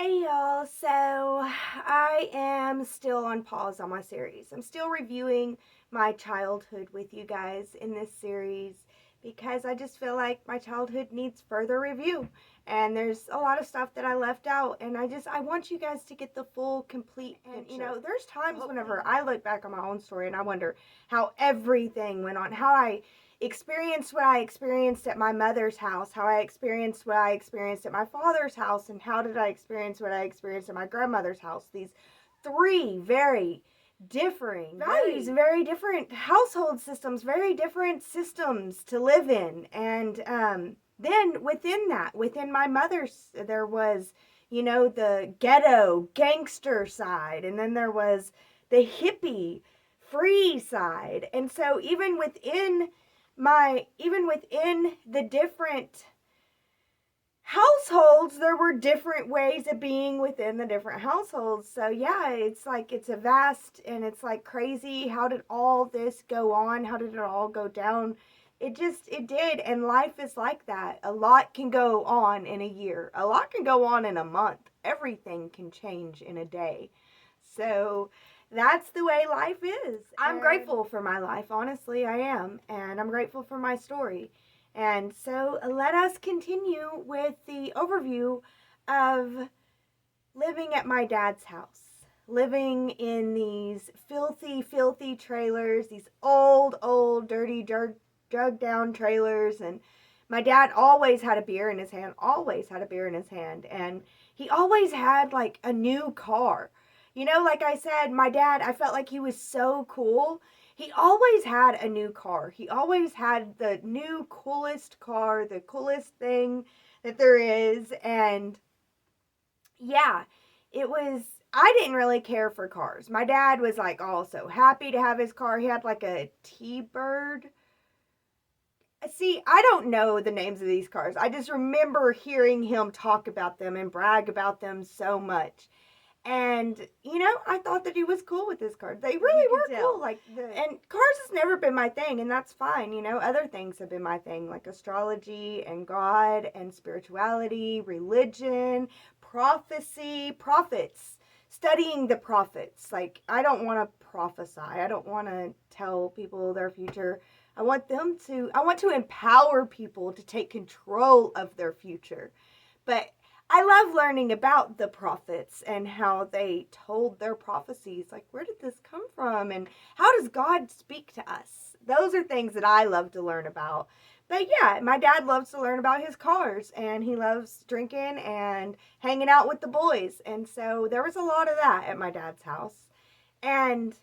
Hey y'all, so I am still on pause on my series. I'm still reviewing my childhood with you guys in this series because I just feel like my childhood needs further review. And there's a lot of stuff that I left out, and I want you guys to get the full complete picture. And there's times whenever I look back on my own story and I wonder how everything went on, how I experienced what I experienced at my mother's house, how I experienced what I experienced at my father's house, and how did I experience what I experienced at my grandmother's house. These three very differing values, very different household systems, very different systems to live in. And then within my mother's, there was, the ghetto gangster side, and then there was the hippie free side. And so even within the different households, there were different ways of being within the different households. So yeah, it's a vast, and it's like crazy. How did all this go on? How did it all go down? It did. And life is like that. A lot can go on in a year. A lot can go on in a month. Everything can change in a day. So that's the way life is. I'm grateful for my life, honestly, I am. And I'm grateful for my story. And so let us continue with the overview of living at my dad's house. Living in these filthy, filthy trailers, these old, dirty, drugged down trailers. And my dad always had a beer in his hand, And he always had like a new car. Like I said, my dad, I felt like he was so cool. He always had a new car. He always had the new coolest car, the coolest thing that there is. And yeah, I didn't really care for cars. My dad was like also happy to have his car. He had like a T-Bird. See, I don't know the names of these cars. I just remember hearing him talk about them and brag about them so much. And I thought that he was cool with his cars. They really were cool. And cars has never been my thing, and that's fine. Other things have been my thing, like astrology and God and spirituality, religion, prophecy, prophets, studying the prophets. Like, I don't want to prophesy. I don't want to tell people their future. I want to empower people to take control of their future. But I love learning about the prophets and how they told their prophecies. Like, where did this come from? And how does God speak to us? Those are things that I love to learn about. But yeah, my dad loves to learn about his cars, and he loves drinking and hanging out with the boys. And so there was a lot of that at my dad's house. And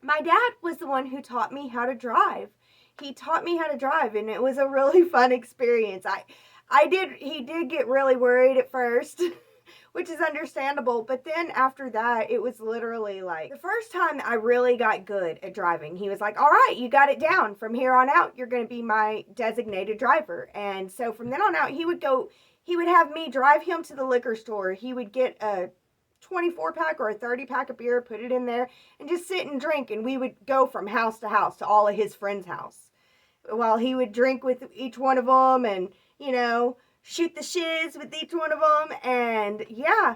my dad was the one who taught me how to drive. He taught me how to drive, and it was a really fun experience. He did get really worried at first, which is understandable. But then after that, it was literally like the first time that I really got good at driving. He was like, all right, you got it down. From here on out, you're going to be my designated driver. And so from then on out, he would have me drive him to the liquor store. He would get a 24-pack or a 30-pack of beer, put it in there, and just sit and drink. And we would go from house to house to all of his friends' house while he would drink with each one of them and shoot the shiz with each one of them. And yeah,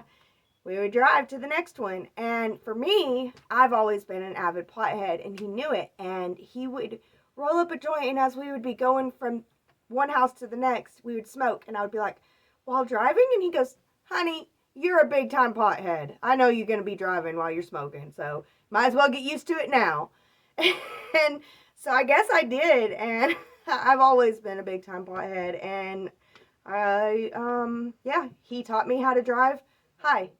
we would drive to the next one. And for me, I've always been an avid pothead, and he knew it. And he would roll up a joint, and as we would be going from one house to the next, we would smoke. And I would be like, while driving? And he goes, honey, you're a big time pothead. I know you're going to be driving while you're smoking, so might as well get used to it now. And so I guess I did, and I've always been a big time pothead. And he taught me how to drive. Hi.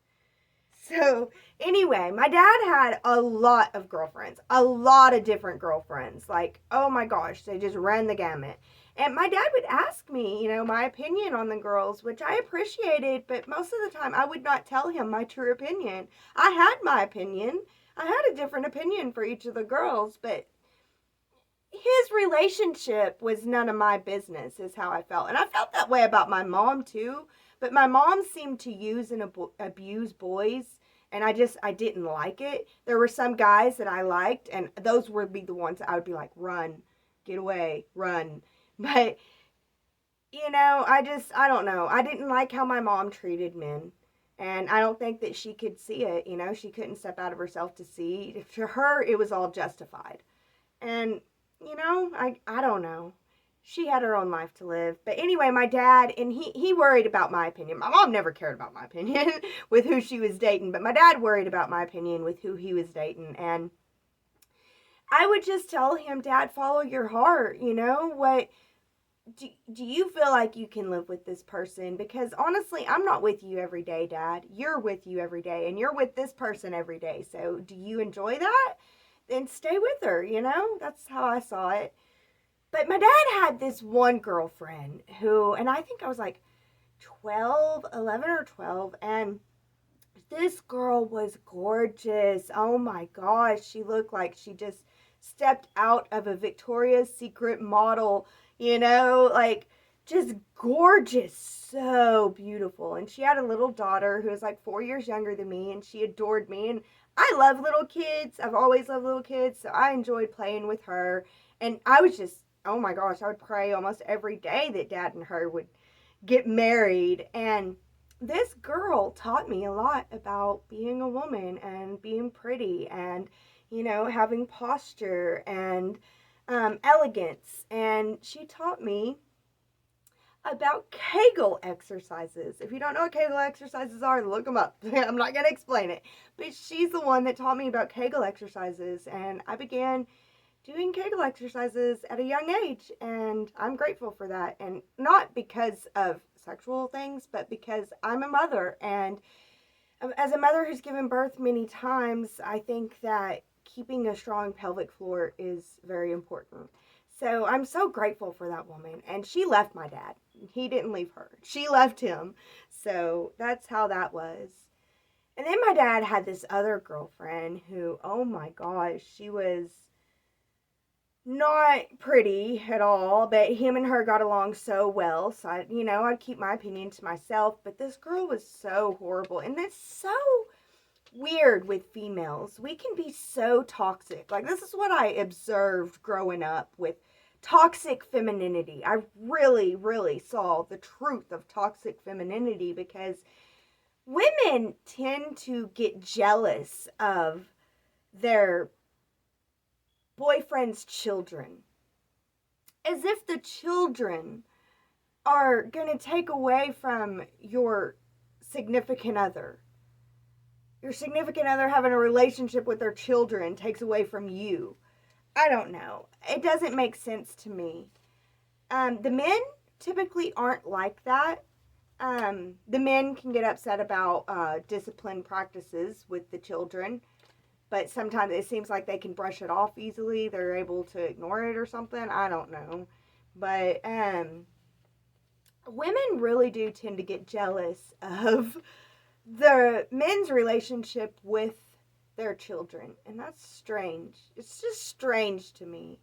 So anyway, my dad had a lot of girlfriends, a lot of different girlfriends. Like, oh my gosh, they just ran the gamut. And my dad would ask me, my opinion on the girls, which I appreciated, but most of the time I would not tell him my true opinion. I had my opinion. I had a different opinion for each of the girls, but his relationship was none of my business, is how I felt. And I felt that way about my mom too, but my mom seemed to use and abuse boys, and I didn't like it. There were some guys that I liked, and those would be the ones that I would be like, run, get away, run. But I don't know. I didn't like how my mom treated men. And I don't think that she could see it, you know, she couldn't step out of herself to see. To her, it was all justified. And, you know, I don't know. She had her own life to live. But anyway, my dad, and he worried about my opinion. My mom never cared about my opinion with who she was dating, but my dad worried about my opinion with who he was dating. And I would just tell him, Dad, follow your heart, you know? Do you feel like you can live with this person? Because honestly, I'm not with you every day, Dad. You're with you every day, and you're with this person every day. So do you enjoy that? Then stay with her, you know? That's how I saw it. But my dad had this one girlfriend who, and I think I was like 12, 11 or 12, and this girl was gorgeous. Oh my gosh, she looked like she just stepped out of a Victoria's Secret model, you know, like just gorgeous, so beautiful. And she had a little daughter who was like 4 years younger than me, and she adored me. And I love little kids. I've always loved little kids, so I enjoyed playing with her. And I was just, oh my gosh, I would pray almost every day that Dad and her would get married. And this girl taught me a lot about being a woman and being pretty and, you know, having posture and elegance. And she taught me about Kegel exercises. If you don't know what Kegel exercises are, look them up. I'm not going to explain it. But she's the one that taught me about Kegel exercises. And I began doing Kegel exercises at a young age, and I'm grateful for that. And not because of sexual things, but because I'm a mother, and as a mother who's given birth many times, I think that keeping a strong pelvic floor is very important. So I'm so grateful for that woman. And she left my dad. He didn't leave her. She left him. So that's how that was. And then my dad had this other girlfriend who, oh my gosh, she was not pretty at all, but him and her got along so well. So I'd keep my opinion to myself. But this girl was so horrible, and that's so weird with females. We can be so toxic. Like, this is what I observed growing up with toxic femininity. I really, really saw the truth of toxic femininity, because women tend to get jealous of their boyfriend's children, as if the children are going to take away from your significant other. Your significant other having a relationship with their children takes away from you. I don't know. It doesn't make sense to me. The men typically aren't like that. The men can get upset about discipline practices with the children, but sometimes it seems like they can brush it off easily. They're able to ignore it or something. I don't know. But women really do tend to get jealous of the men's relationship with their children. And that's strange. It's just strange to me.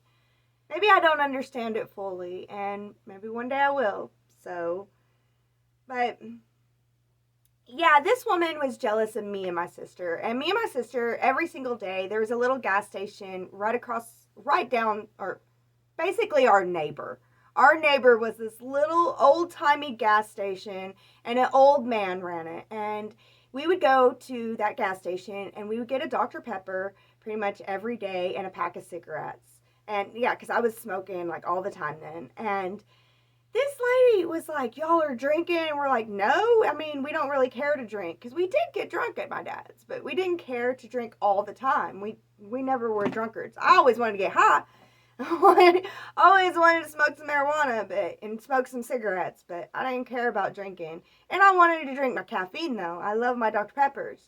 Maybe I don't understand it fully, and maybe one day I will. So, but yeah, this woman was jealous of me and my sister. And me and my sister, every single day, there was a little gas station right down, or basically our neighbor. Our neighbor was this little old-timey gas station, and an old man ran it. And we would go to that gas station, and we would get a Dr. Pepper pretty much every day and a pack of cigarettes. And yeah, because I was smoking like all the time then. And this lady was like, y'all are drinking? And we're like, no, I mean, we don't really care to drink. Because we did get drunk at my dad's, but we didn't care to drink all the time. We never were drunkards. I always wanted to get high. I always wanted to smoke some marijuana and smoke some cigarettes, but I didn't care about drinking. And I wanted to drink my caffeine, though. I love my Dr. Peppers.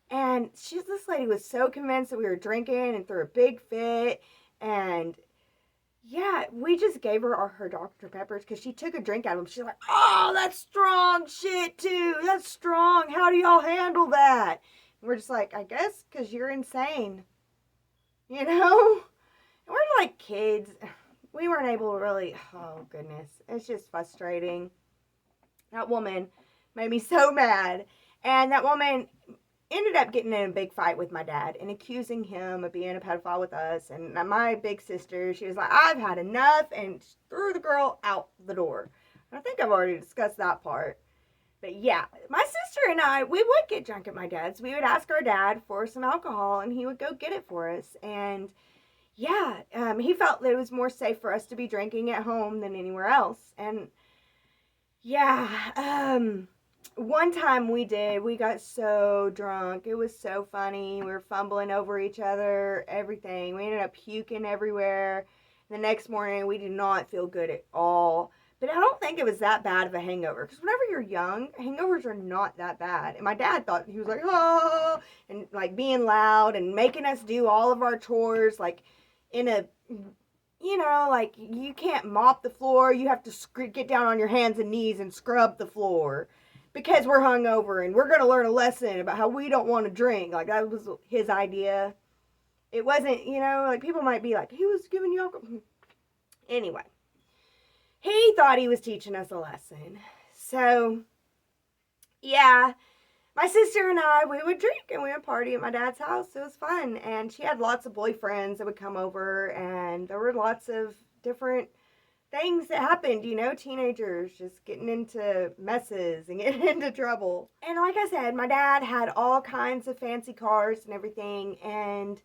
And this lady was so convinced that we were drinking and threw a big fit. And yeah, we just gave her Dr. Peppers because she took a drink out of them. She's like, oh, that's strong shit, too. That's strong. How do y'all handle that? And we're just like, I guess because you're insane. You know? And we're like kids. We weren't able to really, oh, goodness. It's just frustrating. That woman made me so mad. And that woman ended up getting in a big fight with my dad and accusing him of being a pedophile with us. And my big sister, she was like, I've had enough, and threw the girl out the door. I think I've already discussed that part. But yeah, my sister and I, we would get drunk at my dad's. We would ask our dad for some alcohol, and he would go get it for us. And yeah, he felt that it was more safe for us to be drinking at home than anywhere else. And yeah, one time we got so drunk. It was so funny. We were fumbling over each other, everything. We ended up puking everywhere. The next morning, we did not feel good at all. But I don't think it was that bad of a hangover. Because whenever you're young, hangovers are not that bad. And my dad thought, he was like, oh, and like being loud and making us do all of our chores, like in a, like you can't mop the floor. You have to get down on your hands and knees and scrub the floor because we're hungover and we're going to learn a lesson about how we don't want to drink. Like that was his idea. It wasn't, like people might be like, he was giving you alcohol. Anyway, he thought he was teaching us a lesson. So, yeah, my sister and I, we would drink and we would party at my dad's house. It was fun. And she had lots of boyfriends that would come over, and there were lots of different things that happened, teenagers just getting into messes and getting into trouble. And like I said, my dad had all kinds of fancy cars and everything, and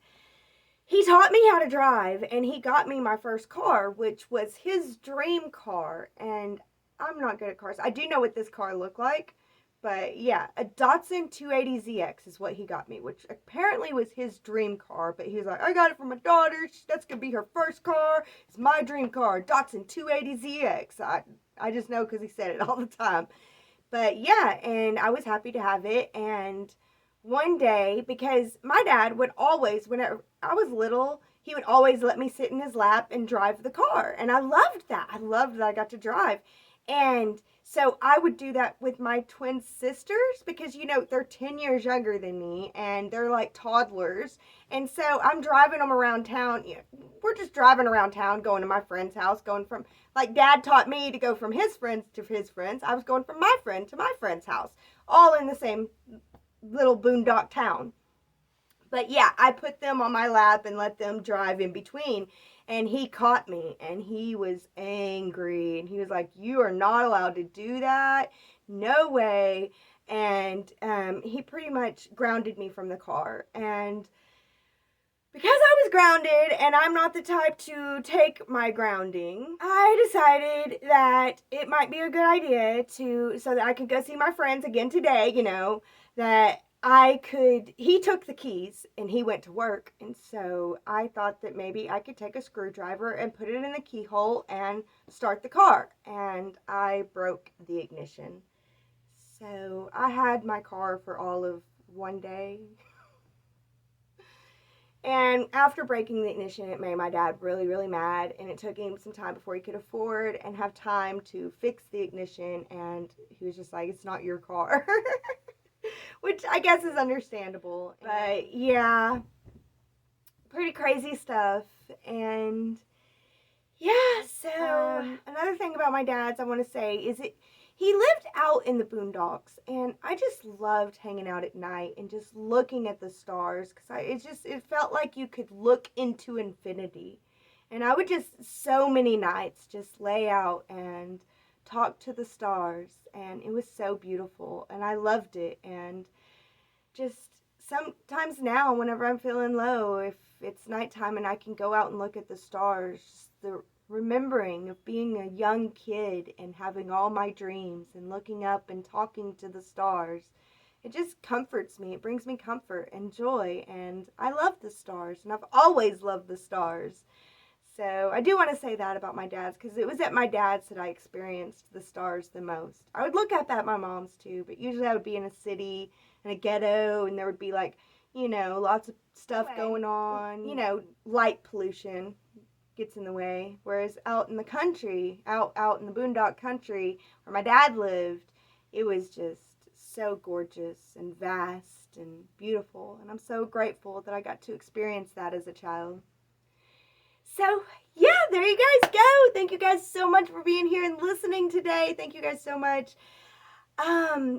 he taught me how to drive, and he got me my first car, which was his dream car. And I'm not good at cars. I do know what this car looked like, but yeah, a Datsun 280ZX is what he got me, which apparently was his dream car. But he was like, I got it for my daughter. That's going to be her first car. It's my dream car, Datsun 280ZX. I just know because he said it all the time. But yeah, and I was happy to have it. And one day, because my dad would always, whenever I was little, he would always let me sit in his lap and drive the car. And I loved that. I loved that I got to drive. And so I would do that with my twin sisters because, they're 10 years younger than me and they're like toddlers. And so I'm driving them around town. We're just driving around town, going to my friend's house, going from, like, Dad taught me to go from his friends to his friends. I was going from my friend to my friend's house, all in the same little boondock town. But yeah, I put them on my lap and let them drive in between. And he caught me and he was angry. And he was like, you are not allowed to do that. No way. And he pretty much grounded me from the car. And because I was grounded and I'm not the type to take my grounding, I decided that it might be a good idea so that I could go see my friends again today, that he took the keys and he went to work. And so I thought that maybe I could take a screwdriver and put it in the keyhole and start the car. And I broke the ignition. So I had my car for all of one day. And after breaking the ignition, it made my dad really, really mad. And it took him some time before he could afford and have time to fix the ignition. And he was just like, it's not your car. Which I guess is understandable. But yeah, pretty crazy stuff. And yeah, so another thing about my dad's I want to say is he lived out in the boondocks, and I just loved hanging out at night and just looking at the stars because it felt like you could look into infinity. And I would just so many nights just lay out and talk to the stars, and it was so beautiful and I loved it. And just sometimes now whenever I'm feeling low, if it's nighttime and I can go out and look at the stars, just the remembering of being a young kid and having all my dreams and looking up and talking to the stars, it just comforts me. It brings me comfort and joy, and I love the stars, and I've always loved the stars. So I do want to say that about my dad's, because it was at my dad's that I experienced the stars the most. I would look up at my mom's too, but usually I would be in a city, in a ghetto, and there would be like, lots of stuff going on, light pollution gets in the way. Whereas out in the country, out in the boondock country where my dad lived, it was just so gorgeous and vast and beautiful. And I'm so grateful that I got to experience that as a child. So, yeah, there you guys go. Thank you guys so much for being here and listening today. Thank you guys so much.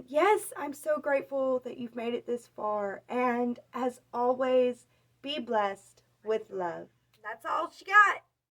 Yes, I'm so grateful that you've made it this far. And as always, be blessed with love. That's all she got.